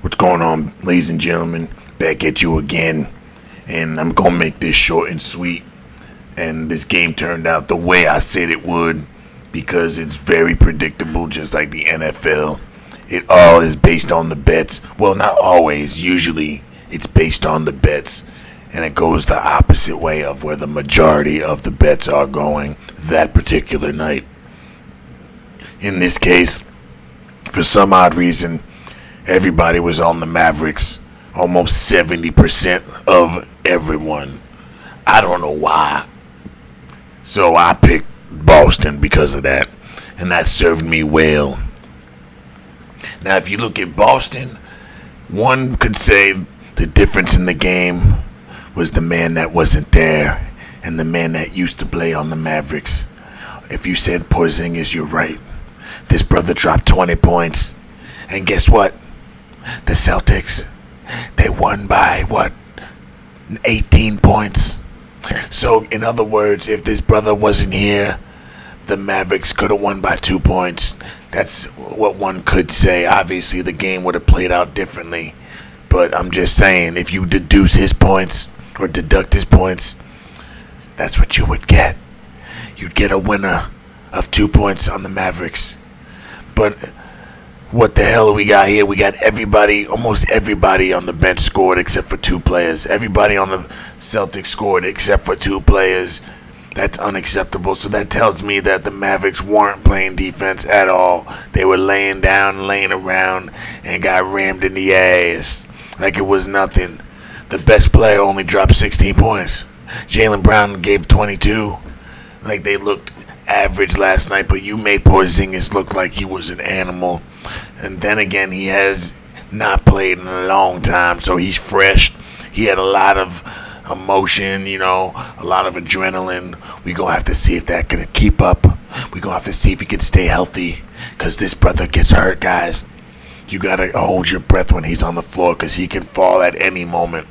What's going on, ladies and gentlemen? Back at you again. And I'm going to make this short and sweet. And this game turned out the way I said it would because it's very predictable, just like the NFL. It all is based on the bets. Well, not always. Usually, it's based on the bets. And it goes the opposite way of where the majority of the bets are going that particular night. In this case, for some odd reason, everybody was on the Mavericks. Almost 70% of everyone. I don't know why. So I picked Boston because of that. And that served me well. Now, if you look at Boston, one could say the difference in the game was the man that wasn't there and the man that used to play on the Mavericks. If you said Porzingis, you're right. This brother dropped 20 points. And guess what? The Celtics, they won by, 18 points. So, in other words, if this brother wasn't here, the Mavericks could have won by 2 points. That's what one could say. Obviously, the game would have played out differently. But I'm just saying, if you deduce his points or deduct his points, that's what you would get. You'd get a winner of 2 points on the Mavericks. But what the hell we got here? We got everybody, almost everybody on the bench scored except for 2 players. Everybody on the Celtics scored except for 2 players. That's unacceptable. So that tells me that the Mavericks weren't playing defense at all. They were laying down, laying around, and got rammed in the ass like it was nothing. The best player only dropped 16 points. Jaylen Brown gave 22. Like they looked average last night, but you made Porzingis look like he was an animal. And then again, he has not played in a long time, so he's fresh. He had a lot of emotion, a lot of adrenaline. We're going to have to see if that can keep up. We're going to have to see if he can stay healthy, because this brother gets hurt, guys. You got to hold your breath when he's on the floor, because he can fall at any moment.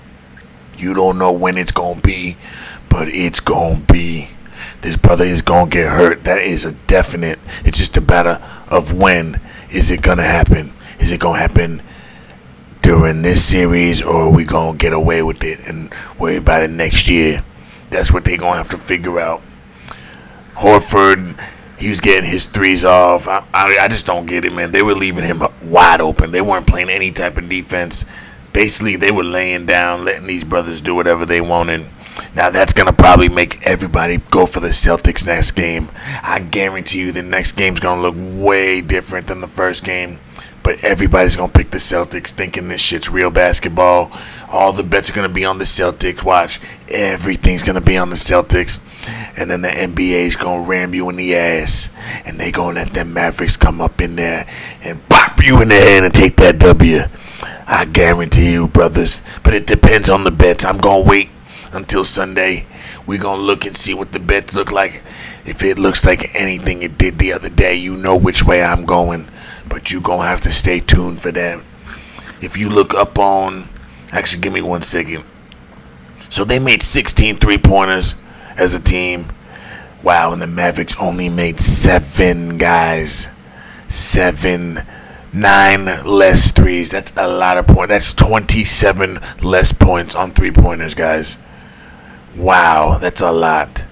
You don't know when it's going to be, but it's going to be. This brother is going to get hurt. That is a definite. It's just a matter of when is it going to happen. Is it going to happen during this series, or are we going to get away with it and worry about it next year? That's what they're going to have to figure out. Horford, he was getting his threes off. I just don't get it, man. They were leaving him wide open. They weren't playing any type of defense. Basically, they were laying down, letting these brothers do whatever they wanted. Now, that's going to probably make everybody go for the Celtics next game. I guarantee you the next game's going to look way different than the first game. But everybody's going to pick the Celtics thinking this shit's real basketball. All the bets are going to be on the Celtics. Watch. Everything's going to be on the Celtics. And then the NBA's going to ram you in the ass. And they going to let them Mavericks come up in there and pop you in the head and take that W. I guarantee you, brothers. But it depends on the bets. I'm going to wait until Sunday. We're going to look and see what the bets look like. If it looks like anything it did the other day, you know which way I'm going. But you're going to have to stay tuned for that. If you look up on... Actually, give me 1 second. So they made 16 3-pointers as a team. Wow, and the Mavericks only made 7, guys. 7. 9 less threes. That's a lot of points. That's 27 less points on 3-pointers, guys. Wow, that's a lot.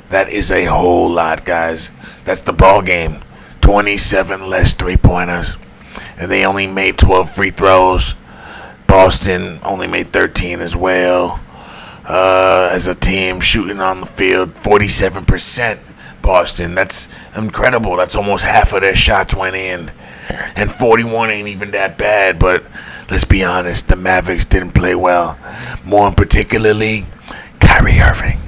That is a whole lot, guys. That's the ball game. 27 less 3-pointers. And they only made 12 free throws. Boston only made 13 as well. As a team shooting on the field, 47% Boston. That's incredible. That's almost half of their shots went in. And 41 ain't even that bad, but let's be honest, the Mavericks didn't play well. More particularly, Kyrie Irving.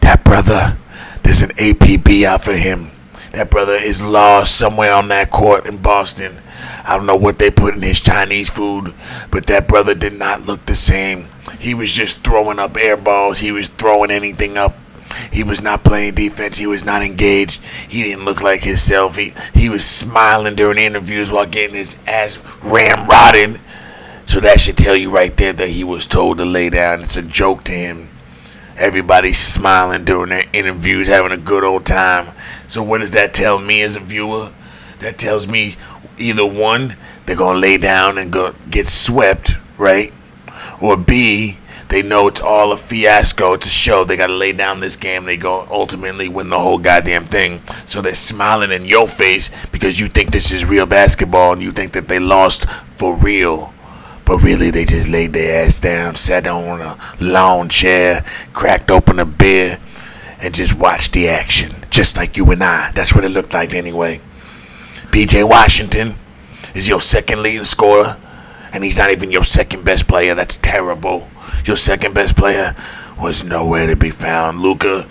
That brother, there's an APB out for him. That brother is lost somewhere on that court in Boston. I don't know what they put in his Chinese food, but that brother did not look the same. He was just throwing up air balls. He was throwing anything up. He was not playing defense. He was not engaged. He didn't look like himself. He was smiling during interviews while getting his ass ramrodded. So that should tell you right there that he was told to lay down. It's a joke to him. Everybody's smiling during their interviews, having a good old time. So what does that tell me as a viewer? That tells me either one, they're going to lay down and go get swept, right? Or B, they know it's all a fiasco to show they got to lay down this game. They go ultimately win the whole goddamn thing. So they're smiling in your face because you think this is real basketball and you think that they lost for real. But really, they just laid their ass down, sat down on a lawn chair, cracked open a beer, and just watched the action. Just like you and I. That's what it looked like anyway. P.J. Washington is your second leading scorer, and he's not even your second best player. That's terrible. Your second best player was nowhere to be found. Luka,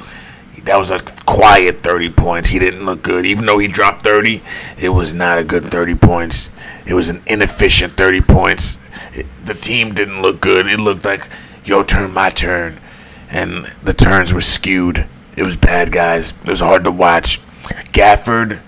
that was a quiet 30 points. He didn't look good. Even though he dropped 30, it was not a good 30 points. It was an inefficient 30 points. The team didn't look good. It looked like your turn, my turn. And the turns were skewed. It was bad, guys. It was hard to watch. Gafford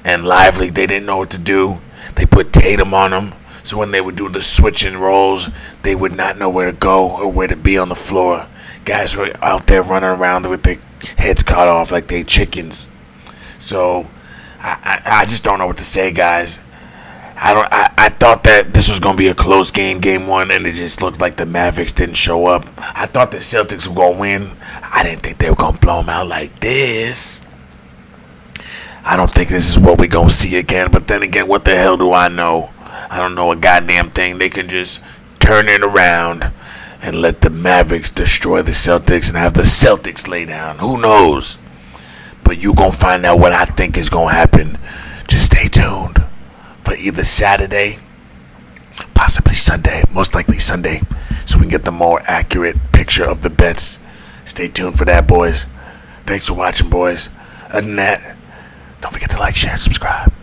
and Lively, they didn't know what to do. They put Tatum on them. So when they would do the switch and rolls, they would not know where to go or where to be on the floor. Guys were out there running around with their heads cut off like they chickens. So I just don't know what to say, guys. I thought that this was gonna be a close game one, and it just looked like the Mavericks didn't show up. I thought the Celtics were gonna win. I didn't think they were gonna blow them out like this. I don't think this is what we're gonna see again. But then again, what the hell do I know? I don't know a goddamn thing. They can just turn it around and let the Mavericks destroy the Celtics and have the Celtics lay down. Who knows? But you gonna find out what I think is gonna happen. Just stay tuned for either Saturday, possibly Sunday, most likely Sunday, so we can get the more accurate picture of the bets. Stay tuned for that, boys. Thanks for watching, boys. Other than that, don't forget to like, share, and subscribe.